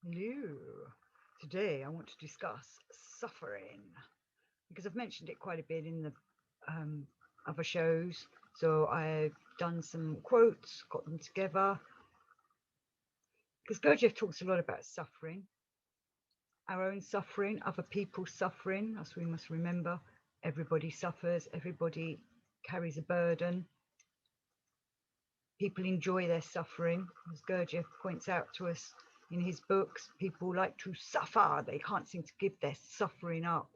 Hello. Today I want to discuss suffering because I've mentioned it quite a bit in the other shows. So I've done some quotes, got them together because Gurdjieff talks a lot about suffering, our own suffering, other people's suffering, as we must remember. Everybody suffers, everybody carries a burden. People enjoy their suffering, as Gurdjieff points out to us in his books. People like to suffer, they can't seem to give their suffering up.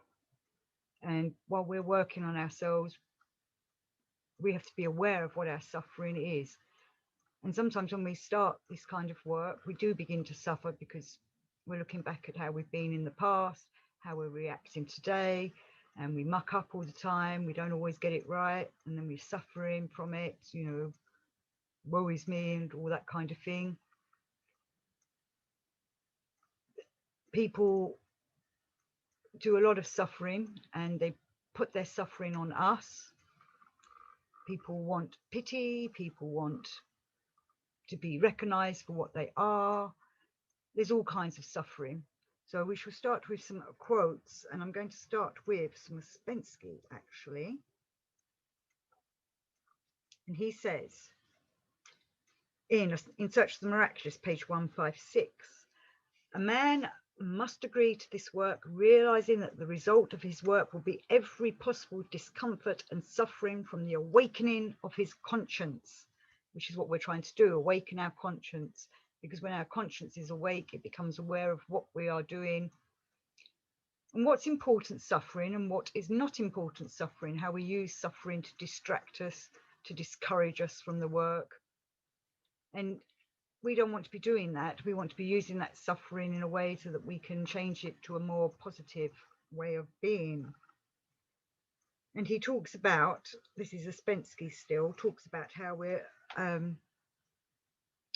And while we're working on ourselves, we have to be aware of what our suffering is. And sometimes when we start this kind of work, we do begin to suffer because we're looking back at how we've been in the past, how we're reacting today, and we muck up all the time. We don't always get it right, and then we're suffering from it, woe is me, and all that kind of thing. People do a lot of suffering and they put their suffering on us. People want pity, people want to be recognized for what they are. There's all kinds of suffering. So we shall start with some quotes, and I'm going to start with some Ouspensky actually. And he says, in Search of the Miraculous, page 156, a man must agree to this work, realizing that the result of his work will be every possible discomfort and suffering from the awakening of his conscience, which is what we're trying to do, awaken our conscience. Because when our conscience is awake, it becomes aware of what we are doing and what's important suffering and what is not important suffering, how we use suffering to distract us, to discourage us from the work. And we don't want to be doing that. We want to be using that suffering in a way so that we can change it to a more positive way of being. And he talks about, this is Ouspensky still, talks about how a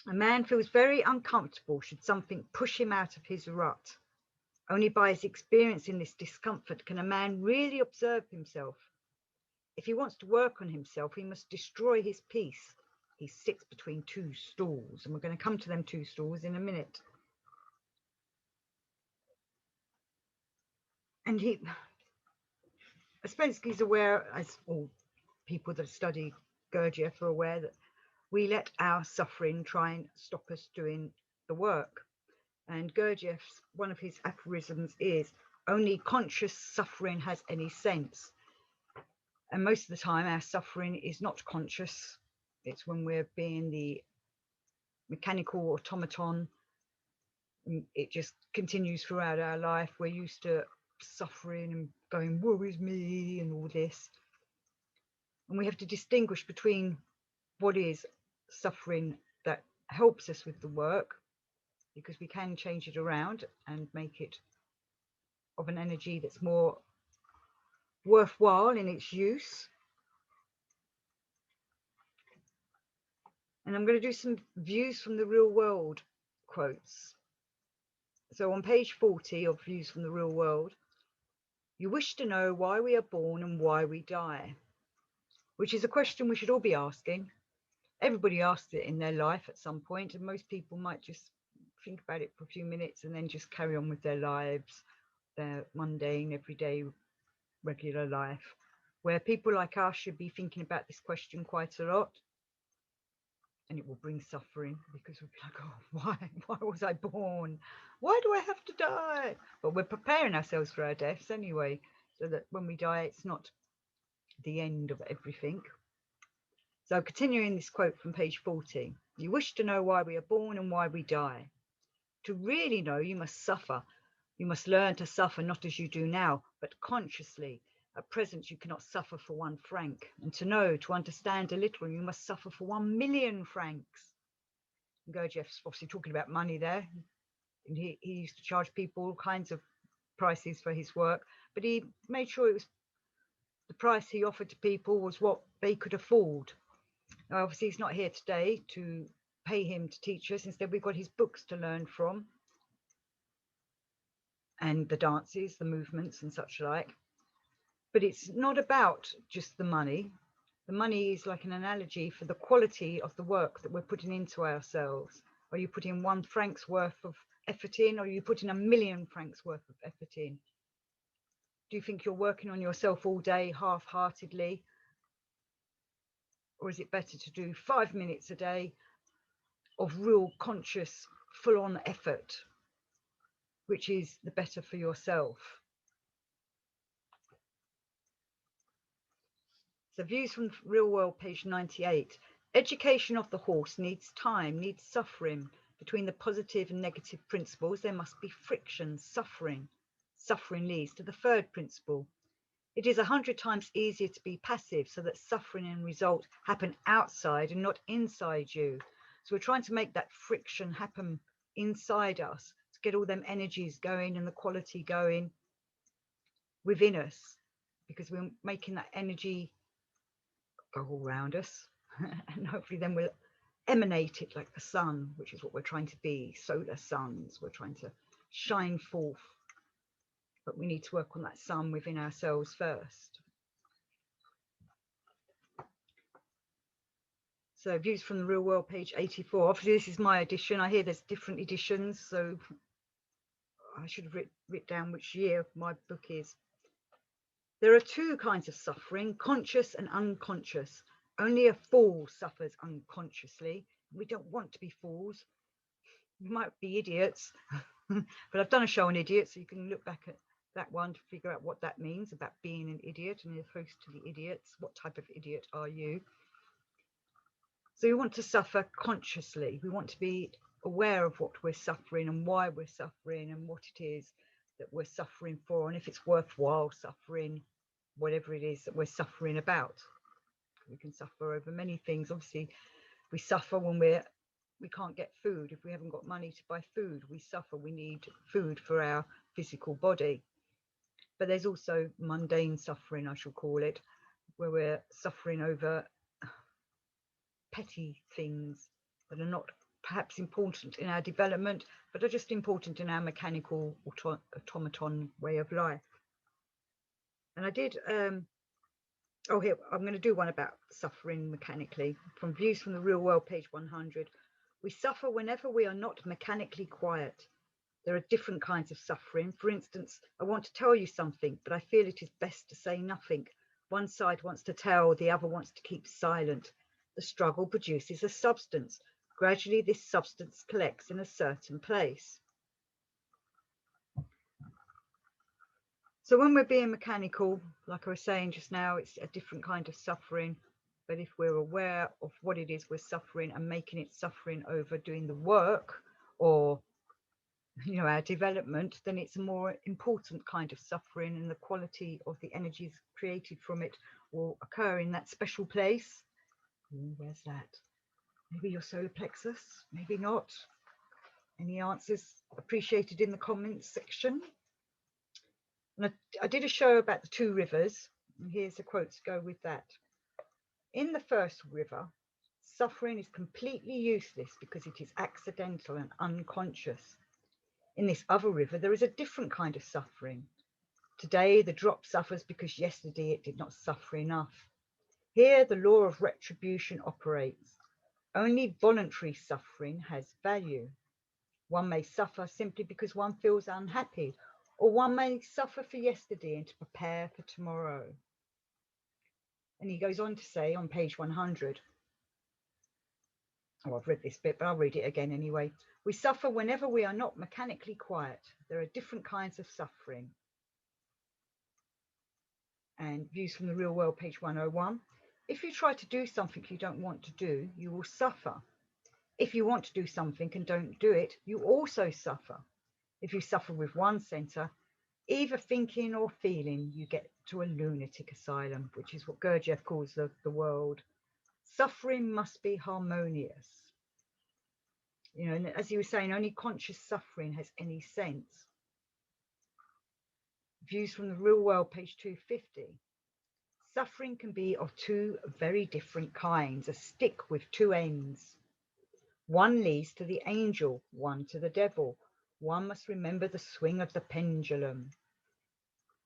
man feels very uncomfortable should something push him out of his rut. Only by his experience in this discomfort can a man really observe himself. If he wants to work on himself, he must destroy his peace. He sits between two stools, and we're going to come to them two stools in a minute. And Ouspensky's aware, as all people that study Gurdjieff are aware, that we let our suffering try and stop us doing the work. And Gurdjieff's, one of his aphorisms is, only conscious suffering has any sense. And most of the time, our suffering is not conscious. It's when we're being the mechanical automaton. It just continues throughout our life. We're used to suffering and going, woe is me, and all this. And we have to distinguish between what is suffering that helps us with the work, because we can change it around and make it of an energy that's more worthwhile in its use. And I'm going to do some views from the real world quotes. So on page 40 of Views from the Real World, you wish to know why we are born and why we die, which is a question we should all be asking. Everybody asks it in their life at some point, and most people might just think about it for a few minutes and then just carry on with their lives, their mundane, everyday, regular life. Where people like us should be thinking about this question quite a lot, and it will bring suffering because we'll be like, oh, why was I born? Why do I have to die? But we're preparing ourselves for our deaths anyway, so that when we die, it's not the end of everything. So continuing this quote from page 40, you wish to know why we are born and why we die. To really know, you must suffer. You must learn to suffer not as you do now, but consciously. At present, you cannot suffer for 1 franc. And to know, to understand a little, you must suffer for 1 million francs. And Gurdjieff's obviously talking about money there. And he used to charge people all kinds of prices for his work, but he made sure it was the price he offered to people was what they could afford. Now, obviously, he's not here today to pay him to teach us. Instead, we've got his books to learn from, and the dances, the movements, and such like. But it's not about just the money. The money is like an analogy for the quality of the work that we're putting into ourselves. Are you putting 1 franc's worth of effort in, or are you putting 1,000,000 francs worth of effort in? Do you think you're working on yourself all day half-heartedly? Or is it better to do 5 minutes a day of real conscious, full-on effort, which is the better for yourself? So views from the real world, page 98. Education of the horse needs time, needs suffering. Between the positive and negative principles, there must be friction, suffering. Suffering leads to the third principle. It is 100 times easier to be passive, so that suffering and result happen outside and not inside you. So we're trying to make that friction happen inside us, to get all them energies going and the quality going within us, because we're making that energy go all around us and hopefully then we'll emanate it like the sun, which is what we're trying to be, solar suns. We're trying to shine forth, but we need to work on that sun within ourselves first. So views from the real world, page 84. Obviously this is my edition. I hear there's different editions, so I should have written down which year my book is. There are 2 kinds of suffering, conscious and unconscious. Only a fool suffers unconsciously. We don't want to be fools. We might be idiots, but I've done a show on idiots, so you can look back at that one to figure out what that means about being an idiot and opposed to the idiots. What type of idiot are you? So we want to suffer consciously. We want to be aware of what we're suffering and why we're suffering and what it is that we're suffering for, and if it's worthwhile suffering, whatever it is that we're suffering about. We can suffer over many things. Obviously, we suffer when we can't get food. If we haven't got money to buy food, we suffer. We need food for our physical body. But there's also mundane suffering, I shall call it, where we're suffering over petty things that are not perhaps important in our development, but are just important in our mechanical automaton way of life. And I did oh, here, I'm going to do one about suffering mechanically. From Views from the Real World, page 100. We suffer whenever we are not mechanically quiet. There are different kinds of suffering. For instance, I want to tell you something, but I feel it is best to say nothing. One side wants to tell, the other wants to keep silent. The struggle produces a substance. Gradually, this substance collects in a certain place. So when we're being mechanical, like I was saying just now, it's a different kind of suffering. But if we're aware of what it is we're suffering and making it suffering over doing the work or, you know, our development, then it's a more important kind of suffering, and the quality of the energies created from it will occur in that special place. Ooh, where's that? Maybe your solar plexus, maybe not. Any answers appreciated in the comments section? And I did a show about the 2 rivers, and here's a quote to go with that. In the first river, suffering is completely useless because it is accidental and unconscious. In this other river, there is a different kind of suffering. Today, the drop suffers because yesterday it did not suffer enough. Here, the law of retribution operates. Only voluntary suffering has value. One may suffer simply because one feels unhappy, or one may suffer for yesterday and to prepare for tomorrow. And he goes on to say on page 100, oh, I've read this bit, but I'll read it again anyway. We suffer whenever we are not mechanically quiet. There are different kinds of suffering. And Views from the Real World, page 101. If you try to do something you don't want to do, you will suffer. If you want to do something and don't do it, you also suffer. If you suffer with one center, either thinking or feeling, you get to a lunatic asylum, which is what Gurdjieff calls the world. Suffering must be harmonious. You know, and as you were saying, only conscious suffering has any sense. Views from the Real World, page 250. Suffering can be of 2 very different kinds, a stick with 2 ends. One leads to the angel, one to the devil. One must remember the swing of the pendulum.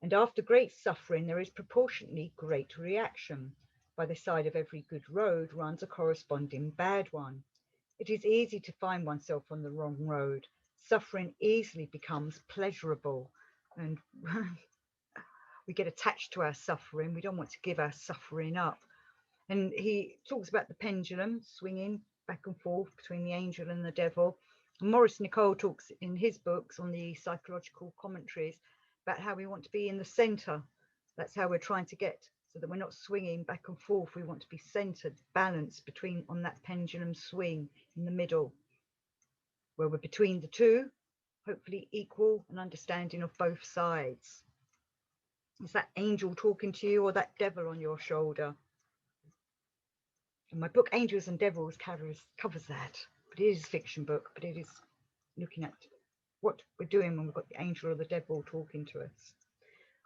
And after great suffering, there is proportionately great reaction. By the side of every good road runs a corresponding bad one. It is easy to find oneself on the wrong road. Suffering easily becomes pleasurable, and we get attached to our suffering. We don't want to give our suffering up. And he talks about the pendulum swinging back and forth between the angel and the devil. And Maurice Nicole talks in his books on the psychological commentaries about how we want to be in the center. That's how we're trying to get, so that we're not swinging back and forth. We want to be centered, balanced between on that pendulum swing in the middle, where we're between the two, hopefully equal and understanding of both sides. Is that angel talking to you or that devil on your shoulder? And my book Angels and Devils covers that, but it is a fiction book, but it is looking at what we're doing when we've got the angel or the devil talking to us.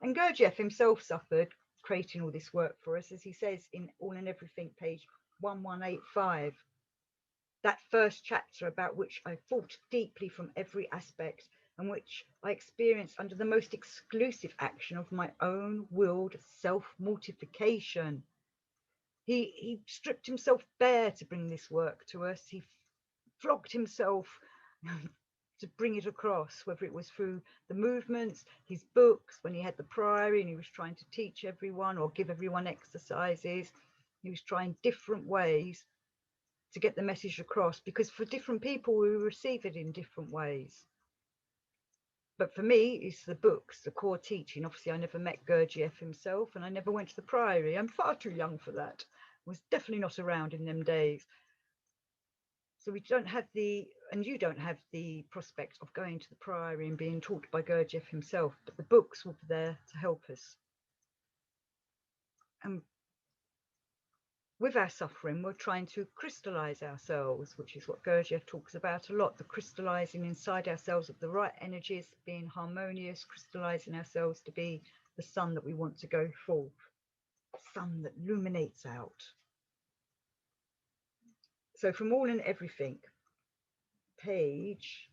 And Gurdjieff himself suffered creating all this work for us, as he says in All and Everything, page 1185. That first chapter, about which I fought deeply from every aspect, and which I experienced under the most exclusive action of my own willed self-mortification. He stripped himself bare to bring this work to us. He flogged himself to bring it across, whether it was through the movements, his books, when he had the priory and he was trying to teach everyone or give everyone exercises. He was trying different ways to get the message across, because for different people we receive it in different ways. But for me, it's the books, the core teaching. Obviously, I never met Gurdjieff himself, and I never went to the priory. I'm far too young for that. I was definitely not around in them days. So we don't have the, and you don't have the prospect of going to the priory and being taught by Gurdjieff himself, but the books will be there to help us. And with our suffering, we're trying to crystallize ourselves, which is what Gurdjieff talks about a lot, the crystallizing inside ourselves of the right energies, being harmonious, crystallizing ourselves to be the sun that we want to go forth, sun that illuminates out. So from All and Everything, page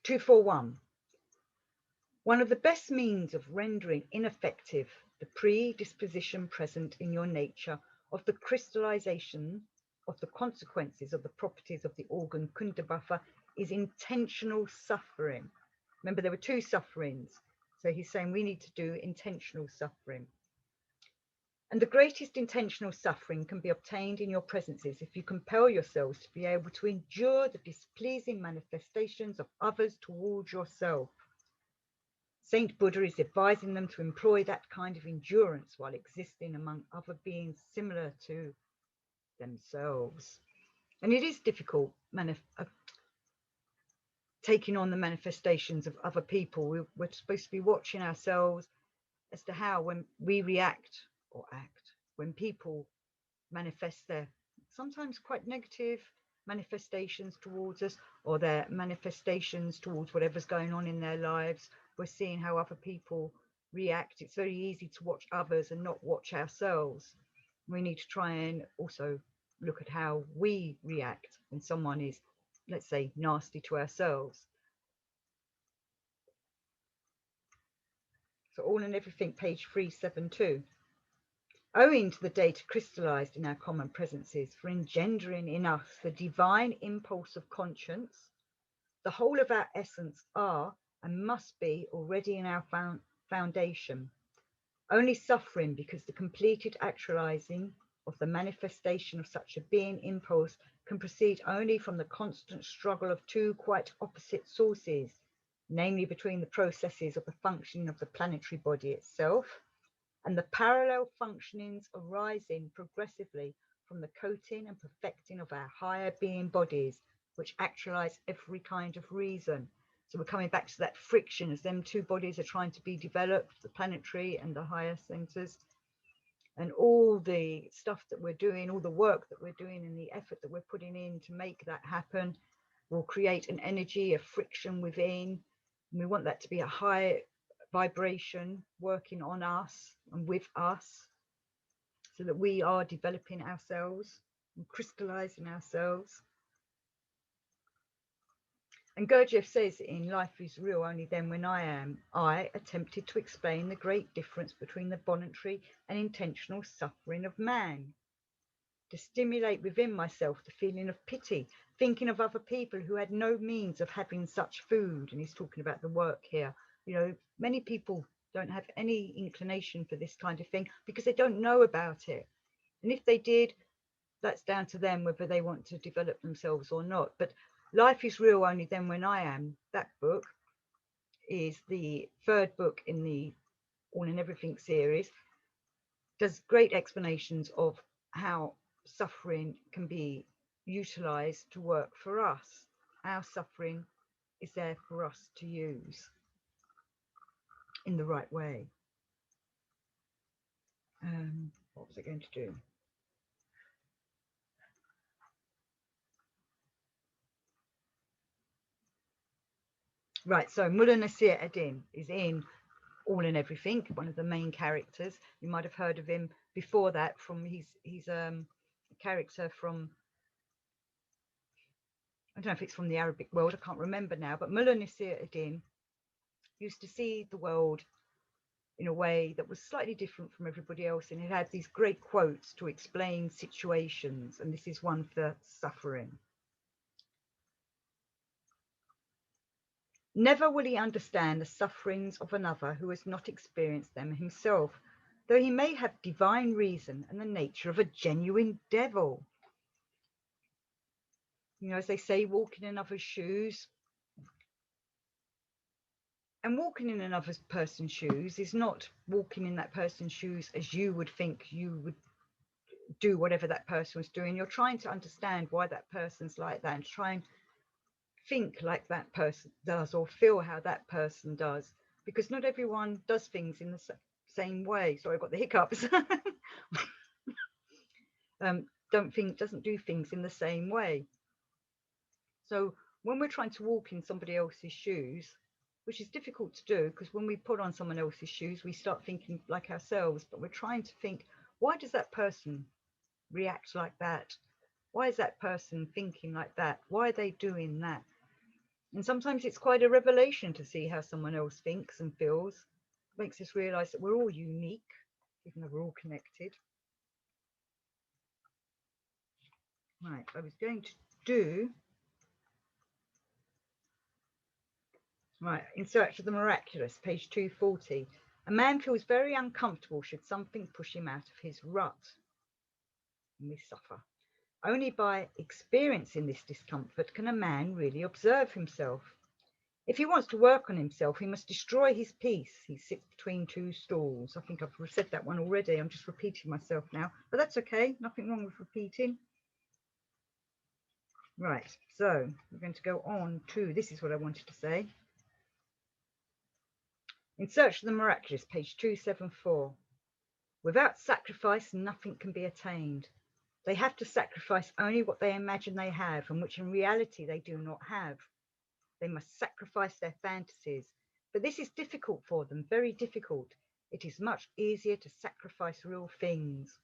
241. One of the best means of rendering ineffective the predisposition present in your nature of the crystallization of the consequences of the properties of the organ Kundabuffer is intentional suffering. Remember, there were two sufferings. So he's saying we need to do intentional suffering. And the greatest intentional suffering can be obtained in your presences if you compel yourselves to be able to endure the displeasing manifestations of others towards yourself. Saint Buddha is advising them to employ that kind of endurance while existing among other beings similar to themselves. And it is difficult taking on the manifestations of other people. We're supposed to be watching ourselves as to how, when we react or act, when people manifest their sometimes quite negative manifestations towards us, or their manifestations towards whatever's going on in their lives, we're seeing how other people react. It's very easy to watch others and not watch ourselves. We need to try and also look at how we react when someone is, let's say, nasty to ourselves. So All and Everything, page 372. Owing to the data crystallized in our common presences for engendering in us the divine impulse of conscience, the whole of our essence are and must be already in our foundation. Only suffering because the completed actualizing of the manifestation of such a being impulse can proceed only from the constant struggle of two quite opposite sources, namely between the processes of the functioning of the planetary body itself and the parallel functionings arising progressively from the coating and perfecting of our higher being bodies, which actualize every kind of reason. So we're coming back to that friction as them two bodies are trying to be developed, the planetary and the higher centers. And all the stuff that we're doing, all the work that we're doing and the effort that we're putting in to make that happen will create an energy, a friction within. And we want that to be a high vibration working on us and with us, so that we are developing ourselves and crystallizing ourselves. And Gurdjieff says in Life is Real Only Then When I attempted to explain the great difference between the voluntary and intentional suffering of man. to stimulate within myself the feeling of pity, thinking of other people who had no means of having such food. And he's talking about the work here. You know, many people don't have any inclination for this kind of thing because they don't know about it. And if they did, that's down to them whether they want to develop themselves or not. But Life is Real Only Then When I Am, that book is the third book in the All and Everything series, does great explanations of how suffering can be utilized to work for us. Our suffering is there for us to use in the right way. What was I going to do? Right, so Mullah Nasir Eddin is in All and Everything, one of the main characters. You might have heard of him before that from he's a character from, I don't know if it's from the Arabic world, I can't remember now, but Mullah Nasir Eddin used to see the world in a way that was slightly different from everybody else, and it had these great quotes to explain situations, and this is one for suffering. Never will he understand the sufferings of another who has not experienced them himself, though he may have divine reason and the nature of a genuine devil. You know, as they say, walking in another's shoes. And walking in another person's shoes is not walking in that person's shoes as you would think you would do whatever that person was doing. You're trying to understand why that person's like that and try and think like that person does or feel how that person does, because not everyone does things in the same way. Sorry, I've got the hiccups. Doesn't do things in the same way. So when we're trying to walk in somebody else's shoes, which is difficult to do, because when we put on someone else's shoes, we start thinking like ourselves, but we're trying to think, why does that person react like that? Why is that person thinking like that? Why are they doing that? And sometimes it's quite a revelation to see how someone else thinks and feels. It makes us realize that we're all unique, even though we're all connected. Right, I was going to do, right, In Search of the Miraculous, page 240. A man feels very uncomfortable should something push him out of his rut. And we suffer. Only by experiencing this discomfort can a man really observe himself. If he wants to work on himself, he must destroy his peace. He sits between two stools. I think I've said that one already. I'm just repeating myself now, but that's okay. Nothing wrong with repeating. Right, so we're going to go on to, this is what I wanted to say. In Search of the Miraculous, page 274. Without sacrifice, nothing can be attained. They have to sacrifice only what they imagine they have, and which in reality they do not have. They must sacrifice their fantasies, but this is difficult for them, very difficult. It is much easier to sacrifice real things.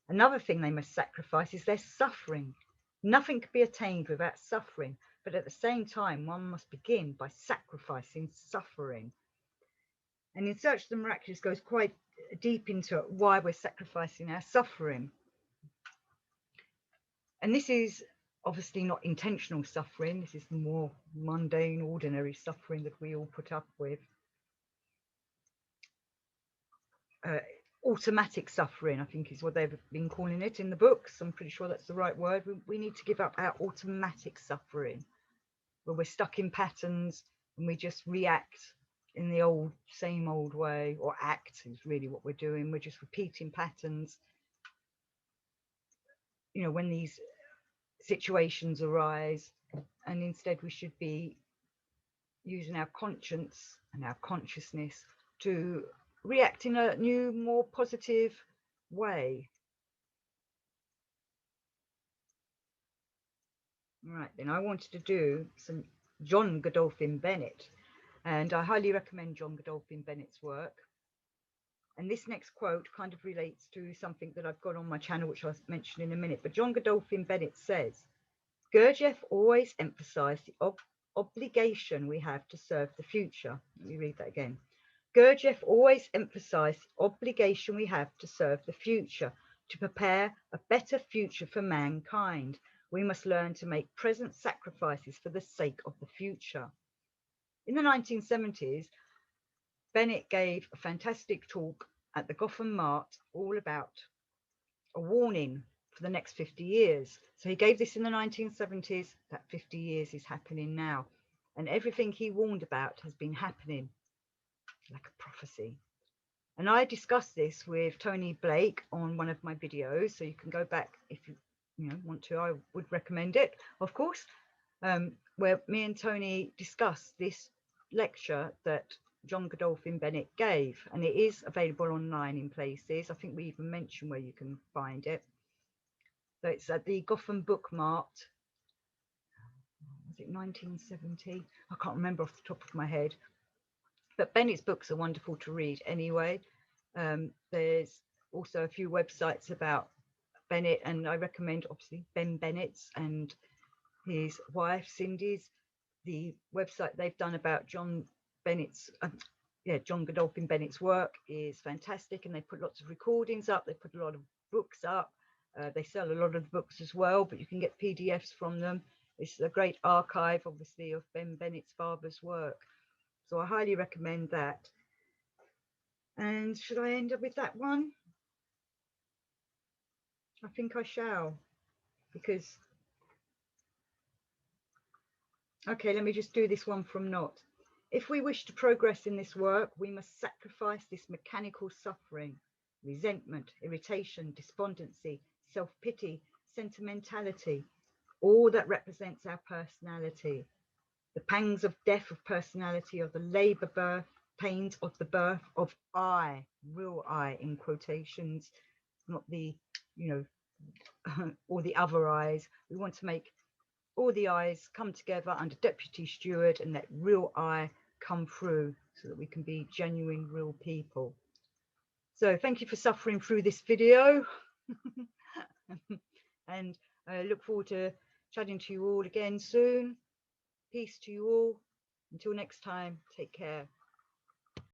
Another thing they must sacrifice is their suffering. Nothing can be attained without suffering, but at the same time, one must begin by sacrificing suffering. And In Search of the Miraculous goes quite deep into why we're sacrificing our suffering. And this is obviously not intentional suffering. This is the more mundane, ordinary suffering that we all put up with. Automatic suffering, I think, is what they've been calling it in the books. I'm pretty sure that's the right word. We need to give up our automatic suffering, where we're stuck in patterns and we just react in the same old way, or act is really what we're doing. We're just repeating patterns. You know, when these situations arise, and instead we should be using our conscience and our consciousness to react in a new, more positive way. Right, then I wanted to do some John Godolphin Bennett, and I highly recommend John Godolphin Bennett's work. And this next quote kind of relates to something that I've got on my channel, which I'll mention in a minute. But John Godolphin Bennett says, Gurdjieff always emphasized the obligation we have to serve the future. Let me read that again. Gurdjieff always emphasized the obligation we have to serve the future, To prepare a better future for mankind, we must learn to make present sacrifices for the sake of the future. In the 1970s, Bennett gave a fantastic talk at the Gotham Mart all about a warning for the next 50 years. So he gave this in the 1970s. That 50 years is happening now. And everything he warned about has been happening like a prophecy. And I discussed this with Tony Blake on one of my videos. So you can go back if you want to. I would recommend it, of course, where me and Tony discussed this lecture that John Godolphin Bennett gave, and it is available online in places. I think we even mentioned where you can find it. So it's at the Gotham Book Mart. Was it 1970? I can't remember off the top of my head. But Bennett's books are wonderful to read anyway. There's also a few websites about Bennett, and I recommend obviously Ben Bennett's and his wife Cindy's. The website they've done about John Bennett's, John Godolphin Bennett's work is fantastic, and they put lots of recordings up. They put a lot of books up. They sell a lot of the books as well, but you can get PDFs from them. It's a great archive, obviously, of Ben Bennett's father's work. So I highly recommend that. And should I end up with that one? I think I shall, because, okay, let me just do this one from Knott. If we wish to progress in this work, we must sacrifice this mechanical suffering, resentment, irritation, despondency, self-pity, sentimentality, all that represents our personality. The pangs of death of personality, of the labour birth, pains of the birth of I, real I in quotations, not the, or the other eyes. We want to make all the eyes come together under Deputy Steward and let real I come through so that we can be genuine, real people. So thank you for suffering through this video. And I look forward to chatting to you all again soon. Peace to you all. Until next time, take care.